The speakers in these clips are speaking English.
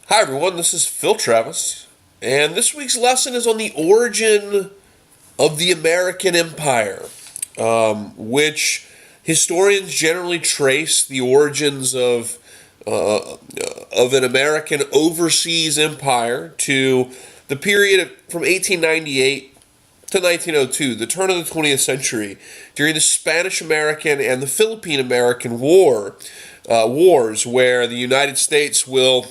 Hi everyone, this is Phil Travis, and this week's lesson is on the origin of the American Empire, which historians generally trace the origins of an American overseas empire to the period from 1898 to 1902, the turn of the 20th century, during the Spanish-American and the Philippine-American wars, where the United States will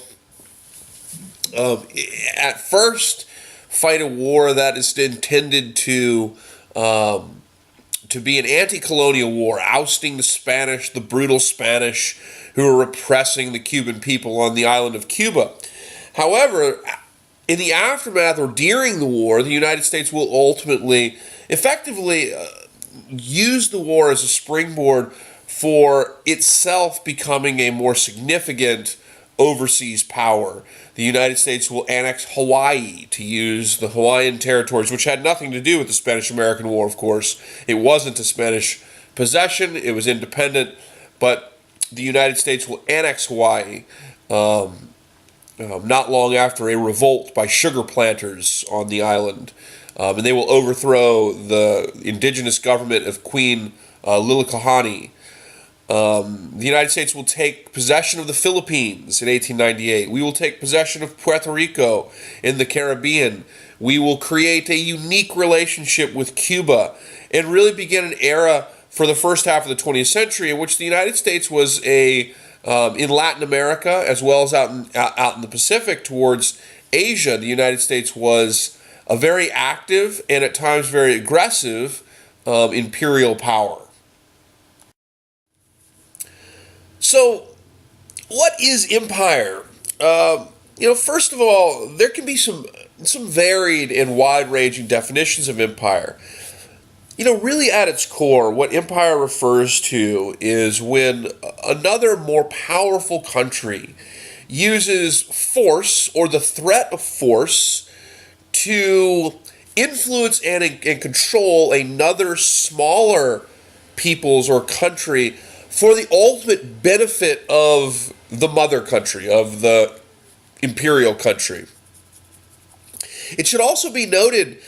at first fight a war that is intended to be an anti-colonial war, ousting the Spanish, the brutal Spanish who were repressing the Cuban people on the island of Cuba. However, in the aftermath or during the war, the United States will ultimately effectively use the war as a springboard for itself becoming a more significant overseas power. The United States will annex Hawaii to use the Hawaiian territories, which had nothing to do with the Spanish-American War, of course. It wasn't a Spanish possession, it was independent, but the United States will annex Hawaii not long after a revolt by sugar planters on the island. And they will overthrow the indigenous government of Queen Liliuokalani. The United States will take possession of the Philippines in 1898. We will take possession of Puerto Rico in the Caribbean. We will create a unique relationship with Cuba and really begin an era for the first half of the 20th century in which the United States was in Latin America as well as out in the Pacific towards Asia. The United States was a very active and at times very aggressive imperial power. So, what is empire? First of all, there can be some varied and wide-ranging definitions of empire. Really at its core, what empire refers to is when another more powerful country uses force or the threat of force to influence and control another smaller people's or country for the ultimate benefit of the mother country, of the imperial country. It should also be noted,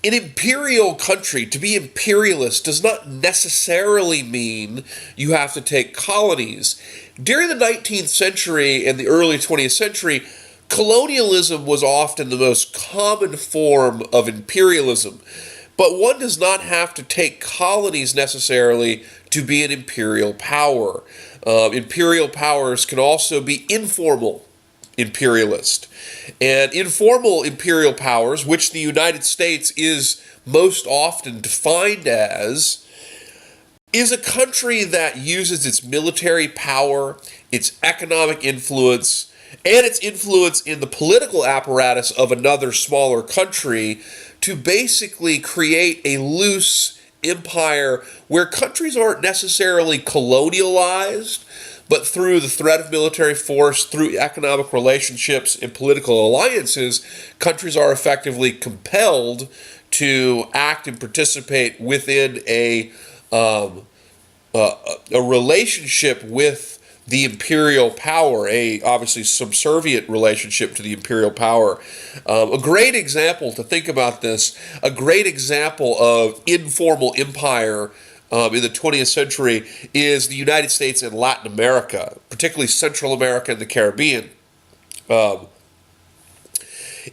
an imperial country, to be imperialist, does not necessarily mean you have to take colonies. During the 19th century and the early 20th century, colonialism was often the most common form of imperialism. But one does not have to take colonies necessarily to be an imperial power. Imperial powers can also be informal imperialist. And informal imperial powers, which the United States is most often defined as, is a country that uses its military power, its economic influence, and its influence in the political apparatus of another smaller country to basically create a loose empire where countries aren't necessarily colonialized, but through the threat of military force, through economic relationships and political alliances, countries are effectively compelled to act and participate within a relationship with the imperial power, a obviously subservient relationship to the imperial power. A great example to think about this, a great example of informal empire in the 20th century is the United States and Latin America, particularly Central America and the Caribbean. In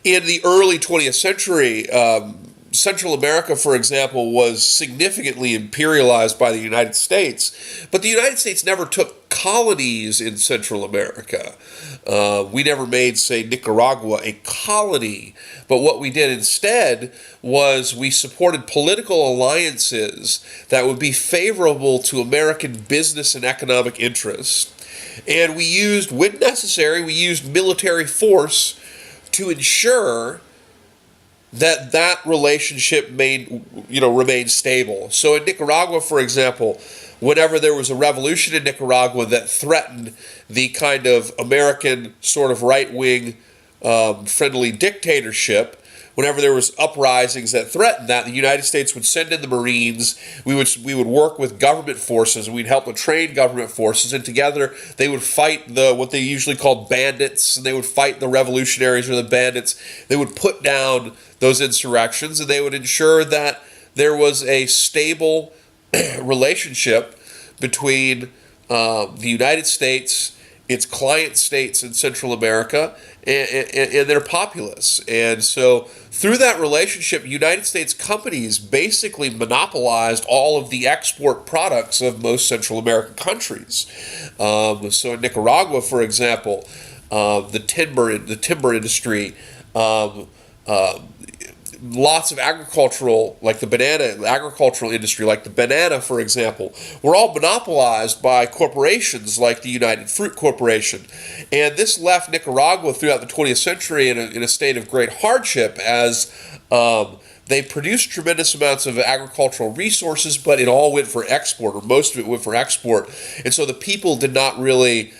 the early 20th century, Central America, for example, was significantly imperialized by the United States, but the United States never took colonies in Central America. We never made, say, Nicaragua a colony, but what we did instead was we supported political alliances that would be favorable to American business and economic interests. And we used, when necessary, we used military force to ensure that relationship remained stable. So in Nicaragua, for example, whenever there was a revolution in Nicaragua that threatened the kind of American sort of right-wing friendly dictatorship, whenever there was uprisings that threatened that, the United States would send in the Marines. We would work with government forces, and we'd help to train government forces, and together they would fight what they usually called bandits, and they would fight the revolutionaries or the bandits. They would put down those insurrections, and they would ensure that there was a stable relationship between the United States, its client states in Central America, and their populace. And so through that relationship, United States companies basically monopolized all of the export products of most Central American countries. So in Nicaragua, for example, the timber industry, lots of agricultural, like the agricultural industry, like the banana, for example, were all monopolized by corporations like the United Fruit Corporation. And this left Nicaragua throughout the 20th century in a state of great hardship as they produced tremendous amounts of agricultural resources, but it all went for export, or most of it went for export. And so the people did not really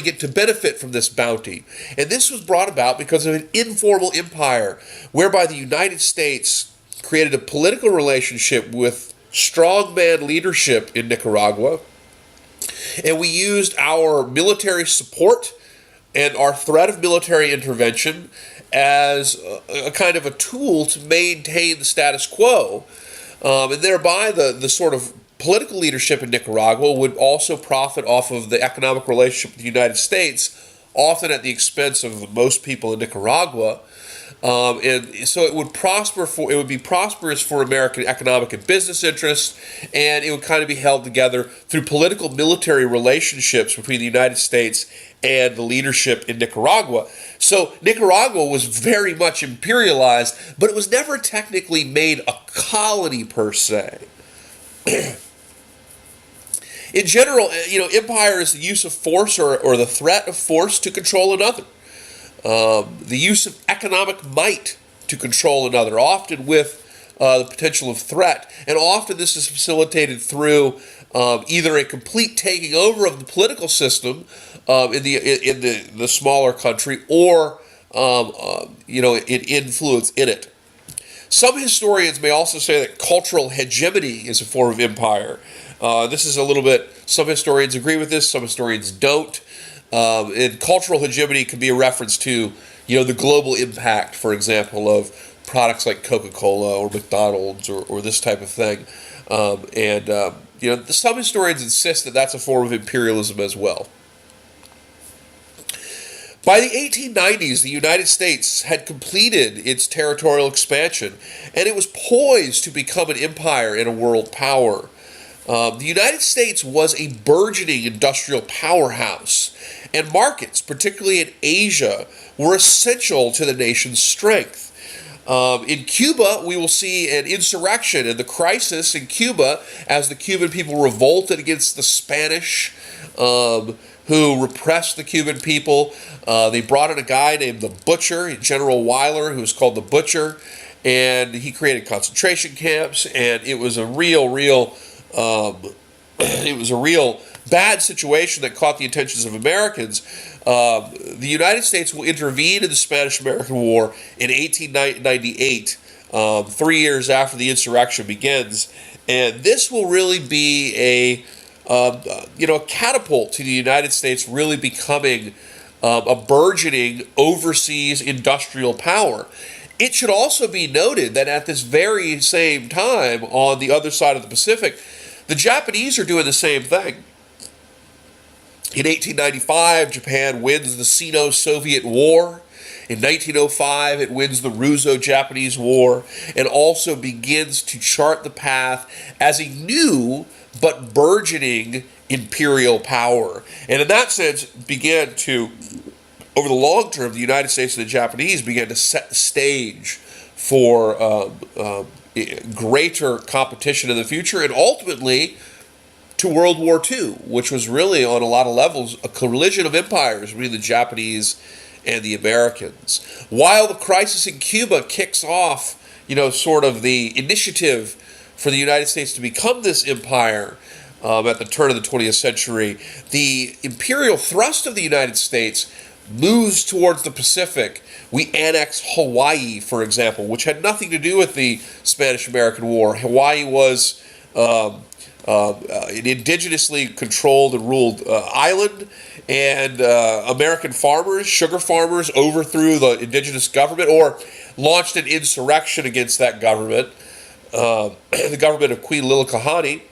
get to benefit from this bounty. And this was brought about because of an informal empire whereby the United States created a political relationship with strongman leadership in Nicaragua. And we used our military support and our threat of military intervention as a kind of a tool to maintain the status quo. And thereby the sort of political leadership in Nicaragua would also profit off of the economic relationship with the United States, often at the expense of most people in Nicaragua. And so it would be prosperous for American economic and business interests, and it would kind of be held together through political military relationships between the United States and the leadership in Nicaragua. So Nicaragua was very much imperialized, but it was never technically made a colony per se. In general, empire is the use of force or the threat of force to control another. The use of economic might to control another, often with the potential of threat. And often this is facilitated through either a complete taking over of the political system in the smaller country, or an influence in it. Some historians may also say that cultural hegemony is a form of empire. This is a little bit, some historians agree with this, some historians don't. And cultural hegemony could be a reference to, the global impact, for example, of products like Coca-Cola or McDonald's or this type of thing. Some historians insist that that's a form of imperialism as well. By the 1890s, the United States had completed its territorial expansion, and it was poised to become an empire and a world power. The United States was a burgeoning industrial powerhouse, and markets, particularly in Asia, were essential to the nation's strength. In Cuba, we will see an insurrection and the crisis in Cuba as the Cuban people revolted against the Spanish, who repressed the Cuban people. They brought in a guy named the Butcher, General Weyler, who was called the Butcher, and he created concentration camps, and it was a real bad situation that caught the attentions of Americans. The United States will intervene in the Spanish-American War in 1898, 3 years after the insurrection begins, and this will really be a catapult to the United States really becoming a burgeoning overseas industrial power. It should also be noted that at this very same time, on the other side of the Pacific, the Japanese are doing the same thing. In 1895, Japan wins the Sino-Soviet War. In 1905, it wins the Russo-Japanese War and also begins to chart the path as a new but burgeoning imperial power. And in that sense, over the long term, the United States and the Japanese began to set the stage for greater competition in the future, and ultimately to World War II, which was really, on a lot of levels, a collision of empires between the Japanese and the Americans. While the crisis in Cuba kicks off, sort of the initiative for the United States to become this empire at the turn of the 20th century, the imperial thrust of the United States moves towards the Pacific. We annex Hawaii, for example, which had nothing to do with the Spanish-American War. Hawaii was an indigenously controlled and ruled island, and American farmers, sugar farmers, overthrew the indigenous government or launched an insurrection against that government, the government of Queen Liliuokalani,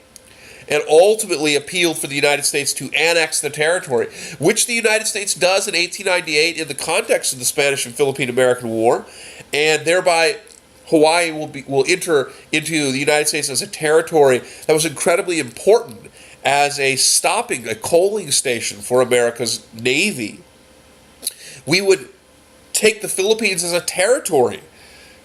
and ultimately appealed for the United States to annex the territory, which the United States does in 1898 in the context of the Spanish and Philippine-American War, and thereby Hawaii will enter into the United States as a territory that was incredibly important as a coaling station for America's Navy. We would take the Philippines as a territory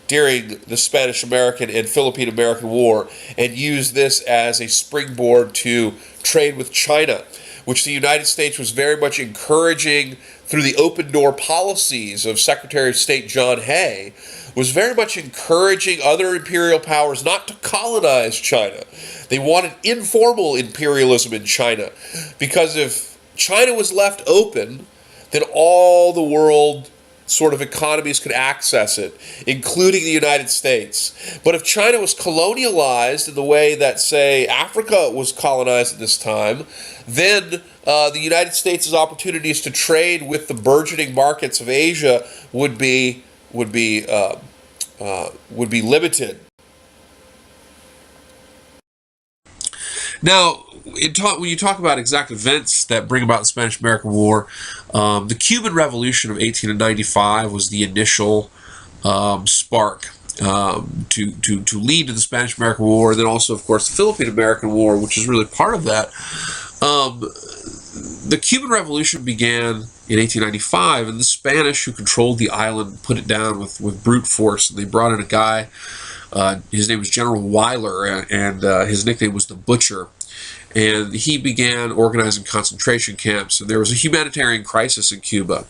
during the Spanish-American and Philippine-American War and use this as a springboard to trade with China, which the United States was very much encouraging through the open door policies of Secretary of State John Hay, was very much encouraging other imperial powers not to colonize China. They wanted informal imperialism in China, because if China was left open, then all the world sort of economies could access it, including the United States. But if China was colonialized in the way that, say, Africa was colonized at this time, then the United States' opportunities to trade with the burgeoning markets of Asia would be limited. Now, when you talk about exact events that bring about the Spanish-American War, the Cuban Revolution of 1895 was the initial spark to lead to the Spanish-American War, and then also, of course, the Philippine-American War, which is really part of that. The Cuban Revolution began in 1895, and the Spanish, who controlled the island, put it down with brute force. And they brought in a guy. His name was General Weyler, and his nickname was the Butcher. And he began organizing concentration camps, and there was a humanitarian crisis in Cuba.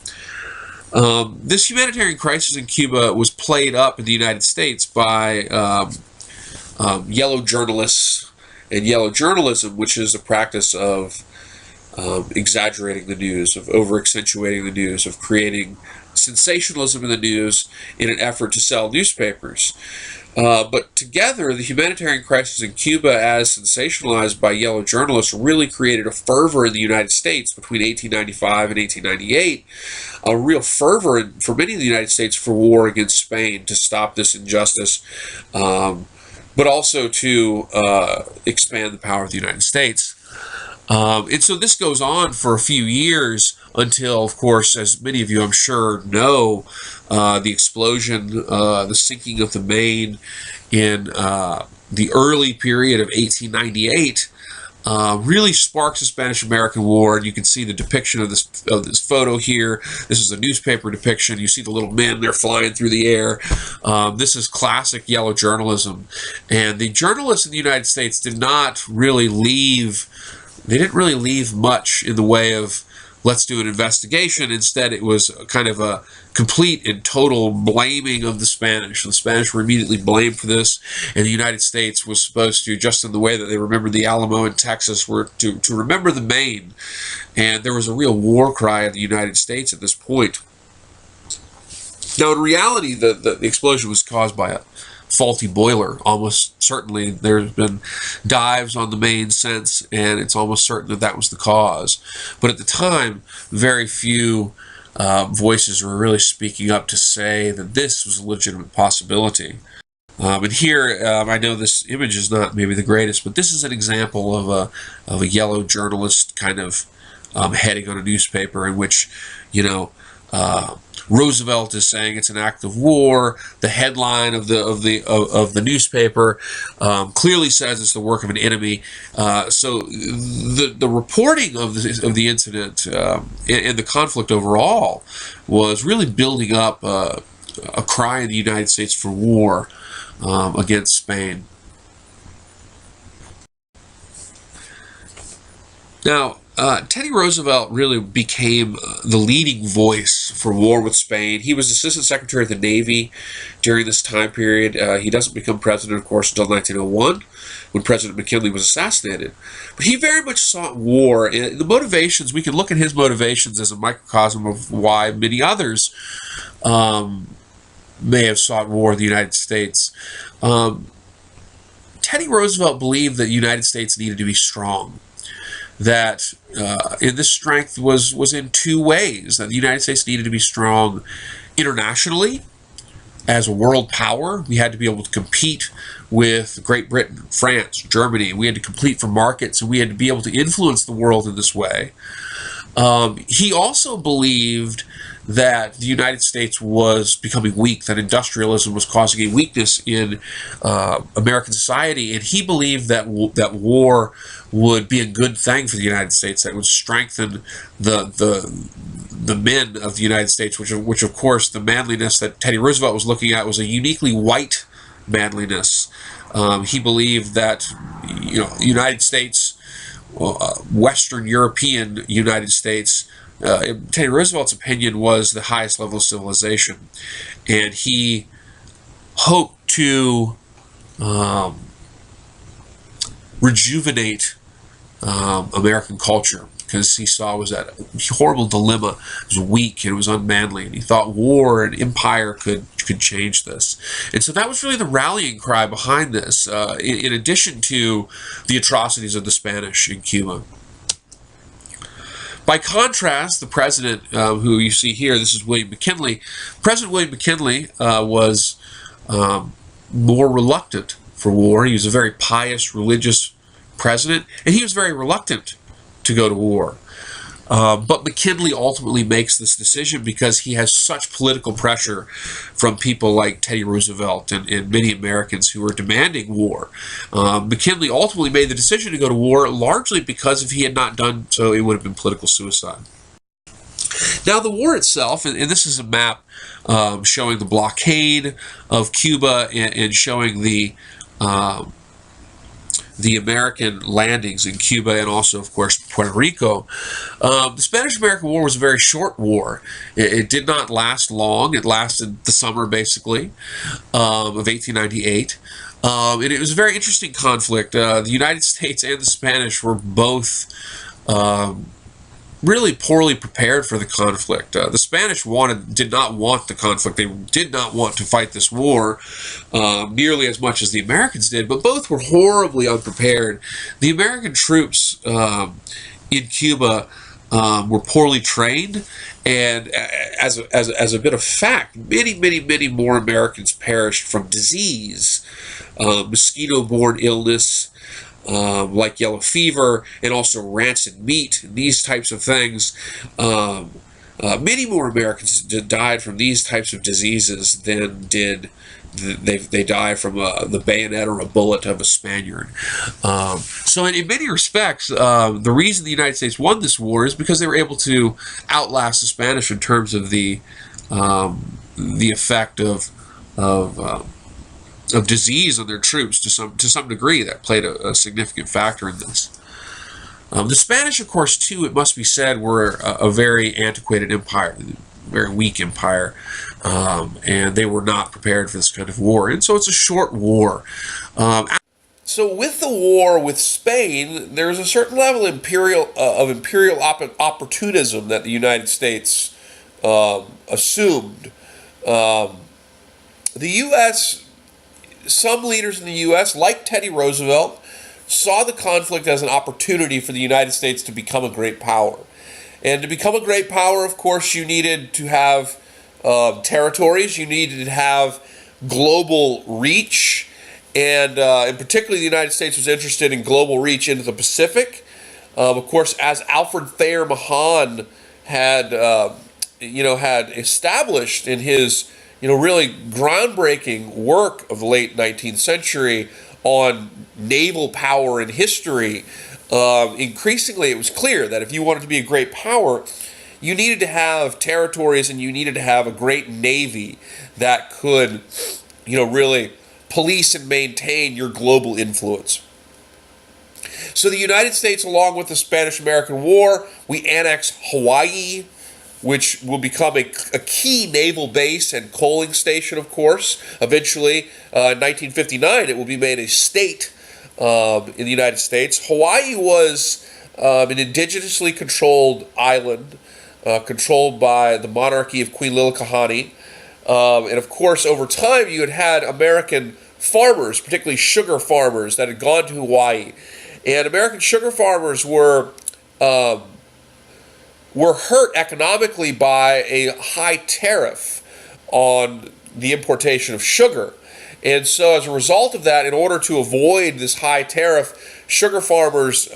This humanitarian crisis in Cuba was played up in the United States by yellow journalists and yellow journalism, which is a practice of exaggerating the news, of over-accentuating the news, of creating sensationalism in the news in an effort to sell newspapers. But together, the humanitarian crisis in Cuba, as sensationalized by yellow journalists, really created a fervor in the United States between 1895 and 1898, a real fervor for many in the United States for war against Spain to stop this injustice, but also to expand the power of the United States. And so this goes on for a few years until, of course, as many of you I'm sure know, the explosion, the sinking of the Maine in the early period of 1898 really sparks the Spanish-American War. And you can see the depiction of this photo here. This is a newspaper depiction. You see the little men, they're flying through the air. This is classic yellow journalism. And the journalists in the United States didn't really leave much in the way of, let's do an investigation. Instead, it was kind of a complete and total blaming of the Spanish. The Spanish were immediately blamed for this, and the United States was supposed to, just in the way that they remembered the Alamo in Texas, were to remember the Maine. And there was a real war cry in the United States at this point. Now, in reality, the explosion was caused by a faulty boiler. Almost certainly there's been dives on the Maine since, and it's almost certain that was the cause. But at the time, very few voices were really speaking up to say that this was a legitimate possibility. And here, I know this image is not maybe the greatest, but this is an example of a yellow journalist kind of heading on a newspaper in which, Roosevelt is saying it's an act of war. The headline of the newspaper clearly says it's the work of an enemy. So the reporting of the incident and the conflict overall was really building up a cry in the United States for war against Spain. Now, Teddy Roosevelt really became the leading voice for war with Spain. He was Assistant Secretary of the Navy during this time period. He doesn't become president, of course, until 1901, when President McKinley was assassinated. But he very much sought war. And the motivations, we can look at his motivations as a microcosm of why many others may have sought war in the United States. Teddy Roosevelt believed that the United States needed to be strong. That and this strength was in two ways. That the United States needed to be strong internationally as a world power. We had to be able to compete with Great Britain, France, Germany. We had to compete for markets, and we had to be able to influence the world in this way. He also believed that the United States was becoming weak, that industrialism was causing a weakness in American society, and he believed that that war would be a good thing for the United States, that would strengthen the men of the United States, which of course the manliness that Teddy Roosevelt was looking at was a uniquely white manliness. He believed that United States, Western European United States, Teddy Roosevelt's opinion was the highest level of civilization, and he hoped to rejuvenate American culture, because he saw was that horrible dilemma. It was weak and it was unmanly, and he thought war and empire could change this. And so that was really the rallying cry behind this, in addition to the atrocities of the Spanish in Cuba. By contrast, the president, who you see here, this is William McKinley. President William McKinley was more reluctant for war. He was a very pious, religious president, and he was very reluctant to go to war. But McKinley ultimately makes this decision because he has such political pressure from people like Teddy Roosevelt and many Americans who are demanding war. McKinley ultimately made the decision to go to war largely because if he had not done so, it would have been political suicide. Now, the war itself, and this is a map showing the blockade of Cuba and showing the American landings in Cuba and also, of course, Puerto Rico. The Spanish-American War was a very short war. It did not last long. It lasted the summer, basically, of 1898. And it was a very interesting conflict. The United States and the Spanish were both really poorly prepared for the conflict. The Spanish did not want the conflict. They did not want to fight this war nearly as much as the Americans did, but both were horribly unprepared. The American troops in Cuba were poorly trained, and as a bit of fact, many more Americans perished from disease, mosquito-borne illness, like yellow fever, and also rancid meat, these types of things. Many more Americans died from these types of diseases than did they die from the bayonet or a bullet of a Spaniard. So in many respects, the reason the United States won this war is because they were able to outlast the Spanish in terms of the effect of disease on their troops to some degree. That played a significant factor in this. The Spanish, of course, too, it must be said, were a very antiquated empire, very weak empire, and they were not prepared for this kind of war. And so it's a short war. So with the war with Spain, there's a certain level of imperial opportunism that the United States assumed. The U.S., some leaders in the U.S., like Teddy Roosevelt, saw the conflict as an opportunity for the United States to become a great power. And to become a great power, of course, you needed to have territories, you needed to have global reach, and particularly the United States was interested in global reach into the Pacific. Of course, as Alfred Thayer Mahan had established in his really groundbreaking work of the late 19th century on naval power and history, increasingly it was clear that if you wanted to be a great power, you needed to have territories and you needed to have a great navy that could, really police and maintain your global influence. So the United States, along with the Spanish-American War, we annex Hawaii, which will become a key naval base and coaling station, of course. Eventually, in 1959, it will be made a state in the United States. Hawaii was an indigenously controlled island, controlled by the monarchy of Queen Lilekahani. And of course, over time, you had American farmers, particularly sugar farmers, that had gone to Hawaii. And American sugar farmers were hurt economically by a high tariff on the importation of sugar. And so as a result of that, in order to avoid this high tariff, sugar farmers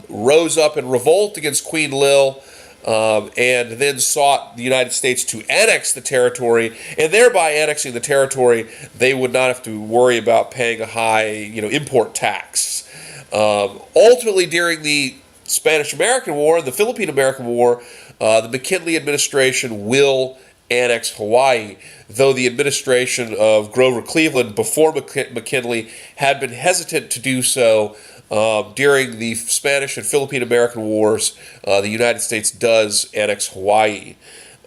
rose up in revolt against Queen Lil, and then sought the United States to annex the territory, and thereby annexing the territory, they would not have to worry about paying a high, import tax. Ultimately, during the Spanish-American War, the Philippine-American War, the McKinley administration will annex Hawaii, though the administration of Grover Cleveland before McKinley had been hesitant to do so. During the Spanish and Philippine-American Wars, the United States does annex Hawaii.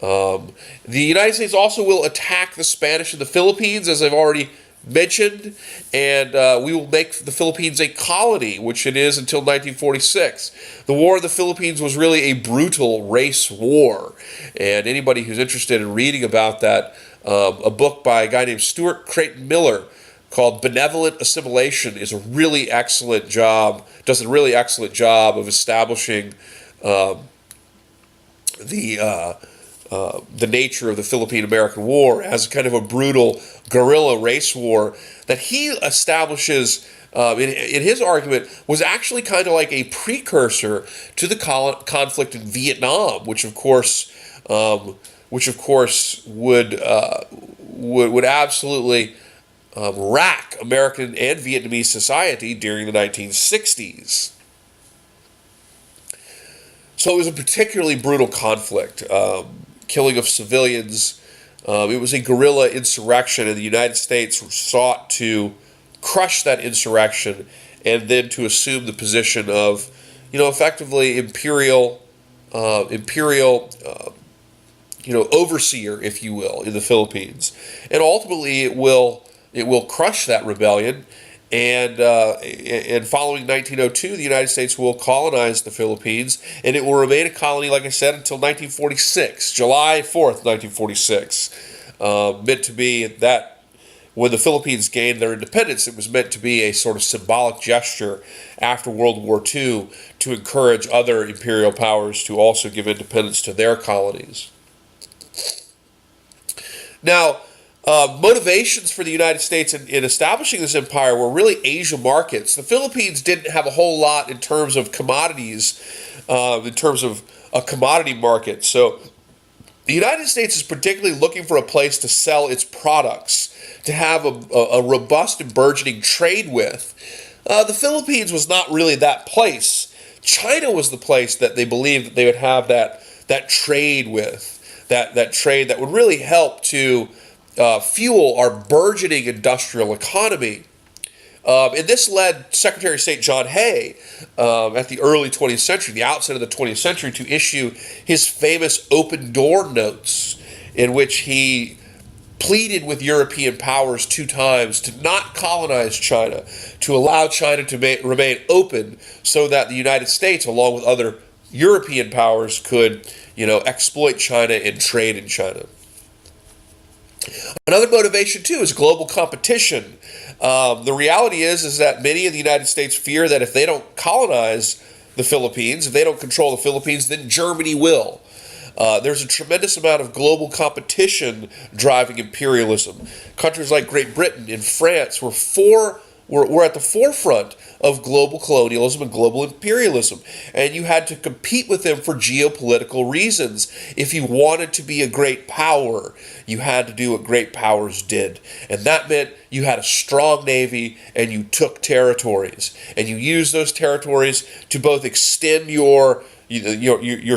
The United States also will attack the Spanish in the Philippines, as I've already mentioned, and we will make the Philippines a colony, which it is until 1946. The War of the Philippines was really a brutal race war, and anybody who's interested in reading about that, a book by a guy named Stuart Creighton Miller called Benevolent Assimilation does a really excellent job of establishing the nature of the Philippine-American War as kind of a brutal guerrilla race war that he establishes in his argument was actually kind of like a precursor to the conflict in Vietnam, which of course would absolutely rack American and Vietnamese society during the 1960s. So it was a particularly brutal conflict, killing of civilians. It was a guerrilla insurrection, and the United States sought to crush that insurrection and then to assume the position of, effectively imperial overseer, if you will, in the Philippines. And ultimately, it will crush that rebellion, and following 1902, the United States will colonize the Philippines, and it will remain a colony, like I said, until 1946, July 4th, 1946. Meant to be that when the Philippines gained their independence, it was meant to be a sort of symbolic gesture after World War II to encourage other imperial powers to also give independence to their colonies. Now, motivations for the United States in establishing this empire were really Asia markets. The Philippines didn't have a whole lot in terms of commodities, in terms of a commodity market. So the United States is particularly looking for a place to sell its products, to have a robust and burgeoning trade with. The Philippines was not really that place. China was the place that they believed that they would have that trade with, that trade that would really help to fuel our burgeoning industrial economy. And this led Secretary of State John Hay at the early 20th century, the outset of the 20th century, to issue his famous open door notes in which he pleaded with European powers 2 times to not colonize China, to allow China to remain open so that the United States, along with other European powers, could, exploit China and trade in China. Another motivation, too, is global competition. The reality is that many in the United States fear that if they don't colonize the Philippines, if they don't control the Philippines, then Germany will. There's a tremendous amount of global competition driving imperialism. Countries like Great Britain and France were at the forefront of global colonialism and global imperialism. And you had to compete with them for geopolitical reasons. If you wanted to be a great power, you had to do what great powers did. And that meant you had a strong navy and you took territories. And you used those territories to both extend your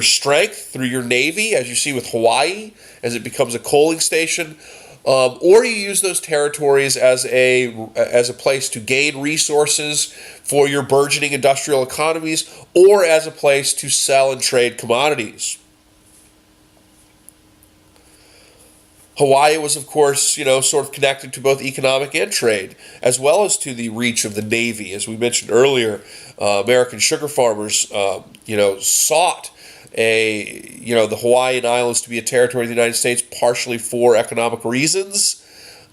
strength through your navy, as you see with Hawaii, as it becomes a coaling station, or you use those territories as a place to gain resources for your burgeoning industrial economies, or as a place to sell and trade commodities. Hawaii was, of course, sort of connected to both economic and trade, as well as to the reach of the Navy. As we mentioned earlier, American sugar farmers, sought the Hawaiian Islands to be a territory of the United States, partially for economic reasons.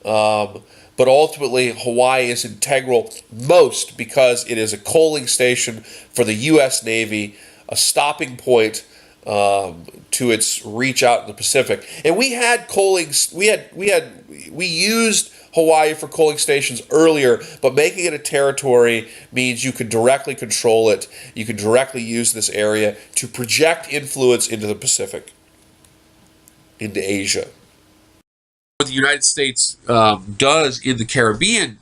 But ultimately, Hawaii is integral most because it is a coaling station for the U.S. Navy, a stopping point to its reach out in the Pacific. And we had coaling. We used Hawaii for coaling stations earlier, but making it a territory means you can directly control it. You can directly use this area to project influence into the Pacific, into Asia. What the United States does in the Caribbean,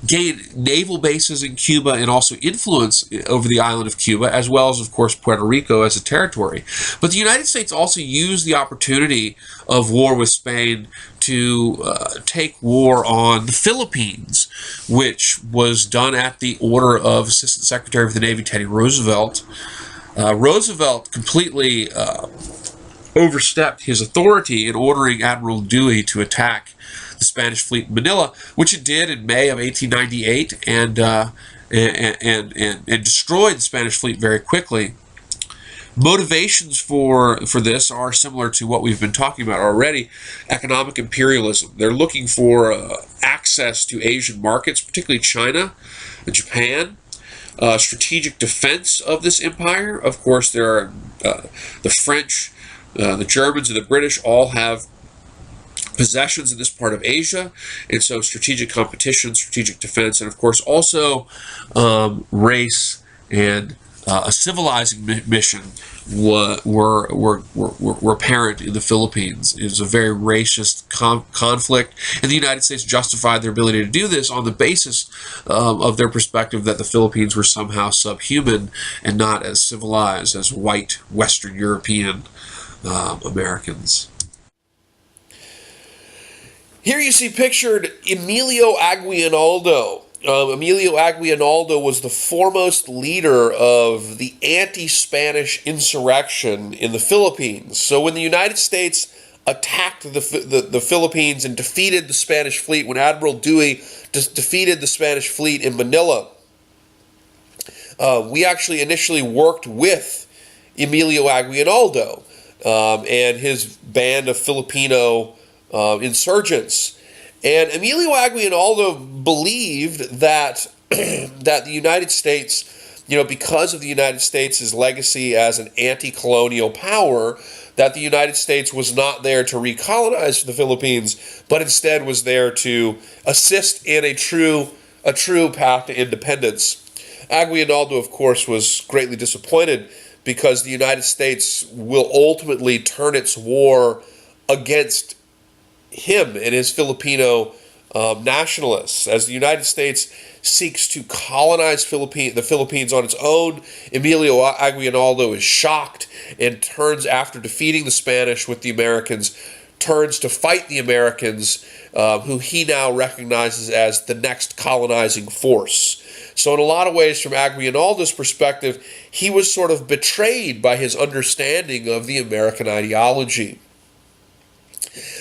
gain naval bases in Cuba and also influence over the island of Cuba, as well as, of course, Puerto Rico as a territory. But the United States also used the opportunity of war with Spain to take war on the Philippines, which was done at the order of Assistant Secretary of the Navy Teddy Roosevelt. Roosevelt completely overstepped his authority in ordering Admiral Dewey to attack the Spanish fleet in Manila, which it did in May of 1898, and destroyed the Spanish fleet very quickly. Motivations for this are similar to what we've been talking about already: economic imperialism. They're looking for access to Asian markets, particularly China and Japan. Strategic defense of this empire. Of course, there are the French, the Germans, and the British all have possessions in this part of Asia, and so strategic competition, strategic defense, and of course also race and a civilizing mission were apparent in the Philippines. It was a very racist conflict, and the United States justified their ability to do this on the basis of their perspective that the Philippines were somehow subhuman and not as civilized as white Western European Americans. Here you see pictured Emilio Aguinaldo. Emilio Aguinaldo was the foremost leader of the anti-Spanish insurrection in the Philippines. So when the United States attacked the Philippines and defeated the Spanish fleet, when Admiral Dewey defeated the Spanish fleet in Manila, we actually initially worked with Emilio Aguinaldo and his band of Filipino insurgents. And Emilio Aguinaldo believed that that the United States, because of the United States' legacy as an anti-colonial power, that the United States was not there to recolonize the Philippines, but instead was there to assist in a true path to independence. Aguinaldo, of course, was greatly disappointed because the United States will ultimately turn its war against him and his Filipino nationalists. As the United States seeks to colonize the Philippines on its own, Emilio Aguinaldo is shocked and turns, after defeating the Spanish with the Americans, turns to fight the Americans, who he now recognizes as the next colonizing force. So in a lot of ways, from Aguinaldo's perspective, he was sort of betrayed by his understanding of the American ideology.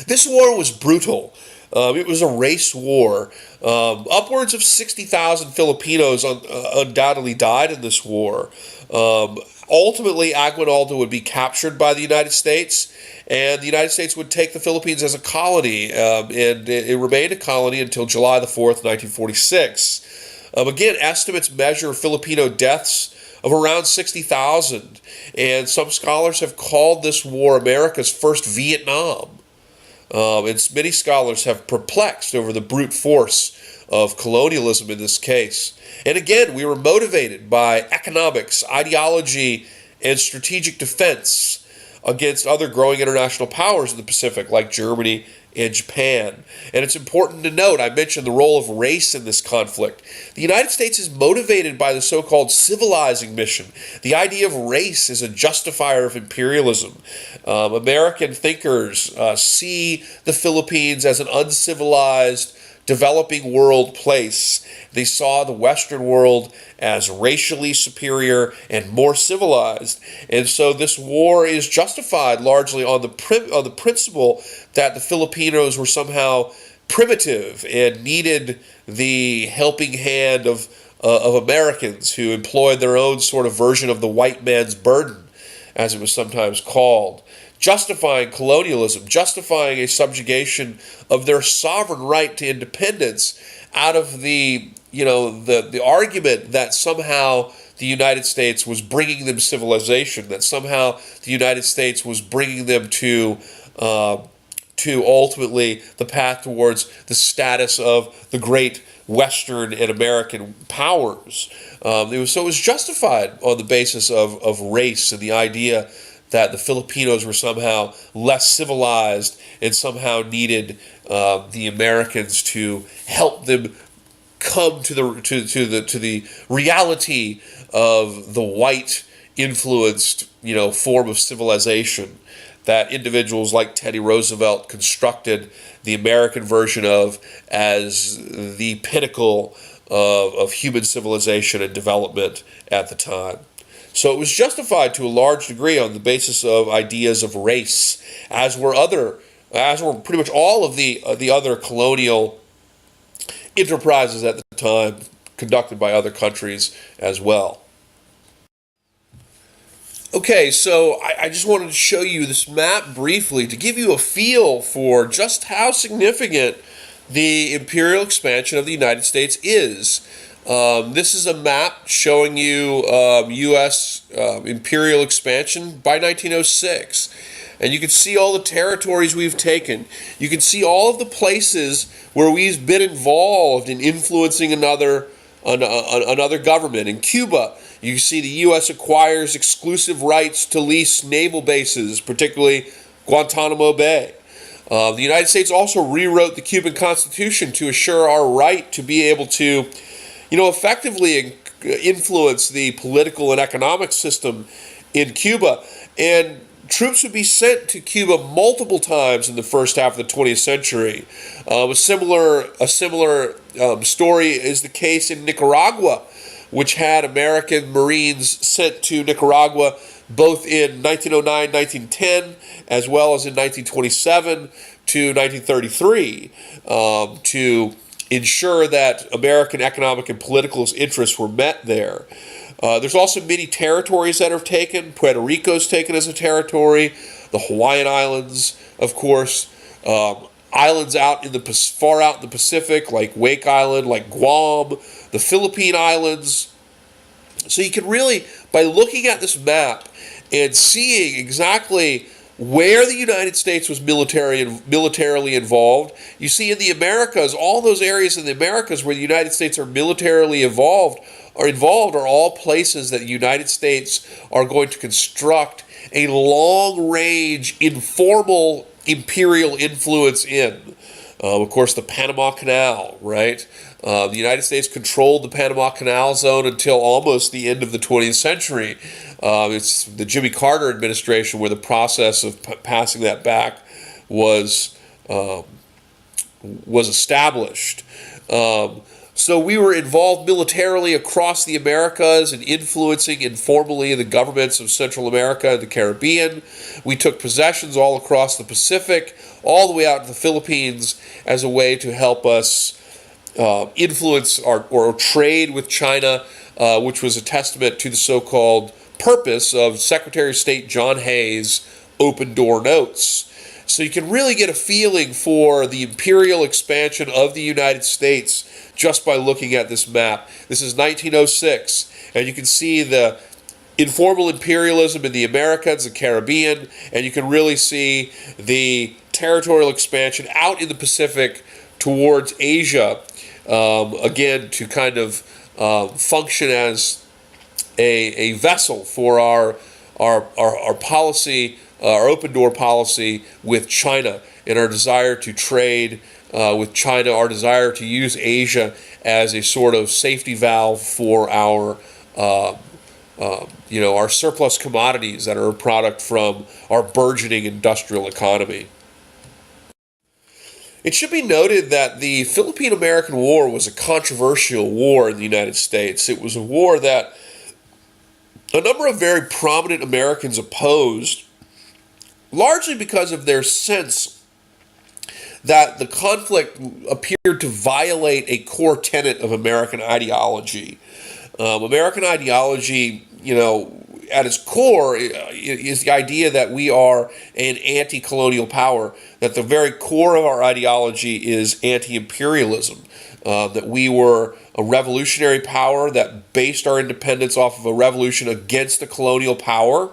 This war was brutal. It was a race war. Upwards of 60,000 Filipinos undoubtedly died in this war. Ultimately, Aguinaldo would be captured by the United States, and the United States would take the Philippines as a colony, and it remained a colony until July the 4th, 1946. Again, estimates measure Filipino deaths of around 60,000, and some scholars have called this war America's first Vietnam. And many scholars have perplexed over the brute force of colonialism in this case. And again, we were motivated by economics, ideology, and strategic defense against other growing international powers in the Pacific like Germany and Japan. And it's important to note, I mentioned the role of race in this conflict. The United States is motivated by the so-called civilizing mission. The idea of race is a justifier of imperialism. American thinkers see the Philippines as an uncivilized, developing world place. They saw the Western world as racially superior and more civilized. And so this war is justified largely on the principle that the Filipinos were somehow primitive and needed the helping hand of Americans who employed their own sort of version of the white man's burden, as it was sometimes called, justifying colonialism, justifying a subjugation of their sovereign right to independence out of the argument that somehow the United States was bringing them civilization, that somehow the United States was bringing them to ultimately the path towards the status of the great Western and American powers. It was justified on the basis of race and the idea that the Filipinos were somehow less civilized and somehow needed the Americans to help them come to the reality of the white influenced form of civilization that individuals like Teddy Roosevelt constructed the American version of as the pinnacle of human civilization and development at the time. So it was justified to a large degree on the basis of ideas of race, as were pretty much all of the other colonial enterprises at the time conducted by other countries as well. Okay, so I just wanted to show you this map briefly to give you a feel for just how significant the imperial expansion of the United States is. This is a map showing you U.S. Imperial expansion by 1906. And you can see all the territories we've taken. You can see all of the places where we've been involved in influencing another government. In Cuba, you see the U.S. acquires exclusive rights to lease naval bases, particularly Guantanamo Bay. The United States also rewrote the Cuban Constitution to assure our right to be able to effectively influence the political and economic system in Cuba. And troops would be sent to Cuba multiple times in the first half of the 20th century. A similar story is the case in Nicaragua, which had American Marines sent to Nicaragua both in 1909, 1910, as well as in 1927 to 1933 to ensure that American economic and political interests were met there. There's also many territories that are taken. Puerto Rico's taken as a territory. The Hawaiian Islands, of course. Islands out in far out in the Pacific, like Wake Island, like Guam. The Philippine Islands. So you can really, by looking at this map and seeing exactly where the United States was militarily involved, you see in the Americas, all those areas in the Americas where the United States are militarily involved are all places that the United States are going to construct a long-range, informal imperial influence in. Of course, the Panama Canal, right? The United States controlled the Panama Canal zone until almost the end of the 20th century. It's the Jimmy Carter administration where the process of passing that back was established. So we were involved militarily across the Americas and influencing informally the governments of Central America and the Caribbean. We took possessions all across the Pacific, all the way out to the Philippines as a way to help us influence or trade with China, which was a testament to the so-called purpose of Secretary of State John Hayes' open door notes. So you can really get a feeling for the imperial expansion of the United States just by looking at this map. This is 1906, and you can see the informal imperialism in the Americas and Caribbean, and you can really see the territorial expansion out in the Pacific towards Asia, again, to kind of function as a vessel for our policy our open door policy with China and our desire to trade with China, our desire to use Asia as a sort of safety valve for our our surplus commodities that are a product from our burgeoning industrial economy. It should be noted that the Philippine-American War was a controversial war in the United States. It was a war that a number of very prominent Americans opposed, largely because of their sense that the conflict appeared to violate a core tenet of American ideology. American ideology, at its core is the idea that we are an anti-colonial power, that the very core of our ideology is anti-imperialism, that we were a revolutionary power that based our independence off of a revolution against the colonial power.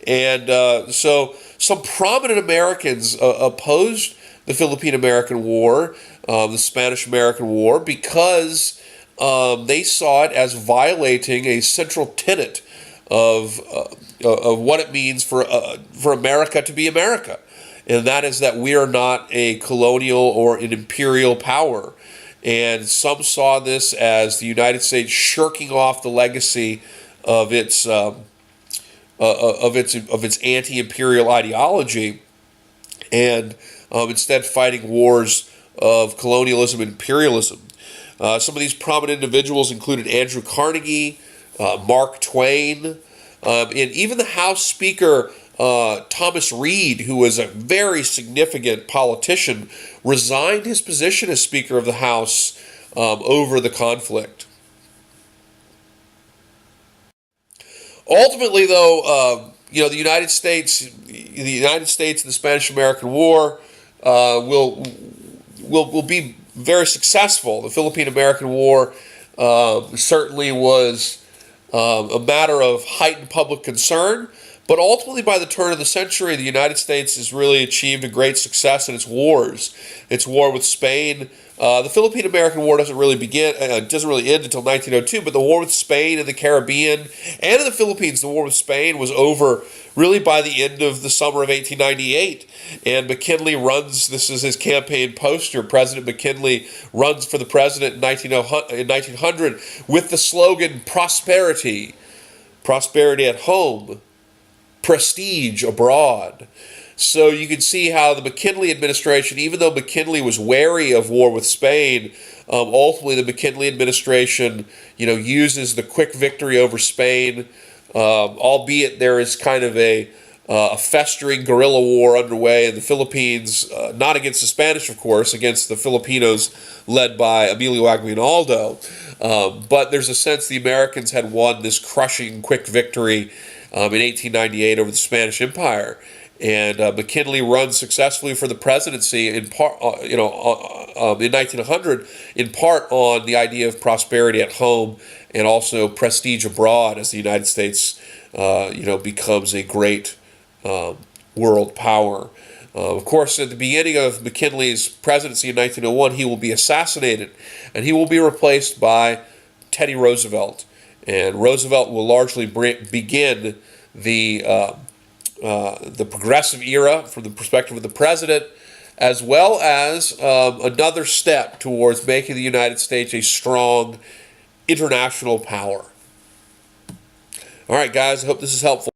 And so some prominent Americans opposed the Philippine-American War, the Spanish-American War, because they saw it as violating a central tenet of what it means for America to be America, and that is that we are not a colonial or an imperial power. And some saw this as the United States shirking off the legacy of its anti-imperial ideology, and instead fighting wars of colonialism and imperialism. Some of these prominent individuals included Andrew Carnegie, Mark Twain, and even the House Speaker Thomas Reed, who was a very significant politician, resigned his position as Speaker of the House over the conflict. Ultimately, though, the United States and the Spanish-American War will be very successful. The Philippine-American War certainly was a matter of heightened public concern, but ultimately by the turn of the century, the United States has really achieved a great success in its wars. Its war with Spain. The Philippine-American War doesn't really end until 1902, but the war with Spain in the Caribbean and in the Philippines, the war with Spain was over really by the end of the summer of 1898. And McKinley this is his campaign poster, President McKinley runs for the president in 1900 with the slogan, prosperity at home, prestige abroad. So you can see how the McKinley administration, even though McKinley was wary of war with Spain, ultimately the McKinley administration, uses the quick victory over Spain, albeit there is kind of a festering guerrilla war underway in the Philippines, not against the Spanish, of course, against the Filipinos led by Emilio Aguinaldo. But there's a sense the Americans had won this crushing quick victory in 1898 over the Spanish Empire. And McKinley runs successfully for the presidency in part, in 1900, in part on the idea of prosperity at home and also prestige abroad as the United States, becomes a great world power. Of course, at the beginning of McKinley's presidency in 1901, he will be assassinated, and he will be replaced by Teddy Roosevelt. And Roosevelt will largely begin the progressive era from the perspective of the president, as well as another step towards making the United States a strong international power. All right, guys, I hope this is helpful.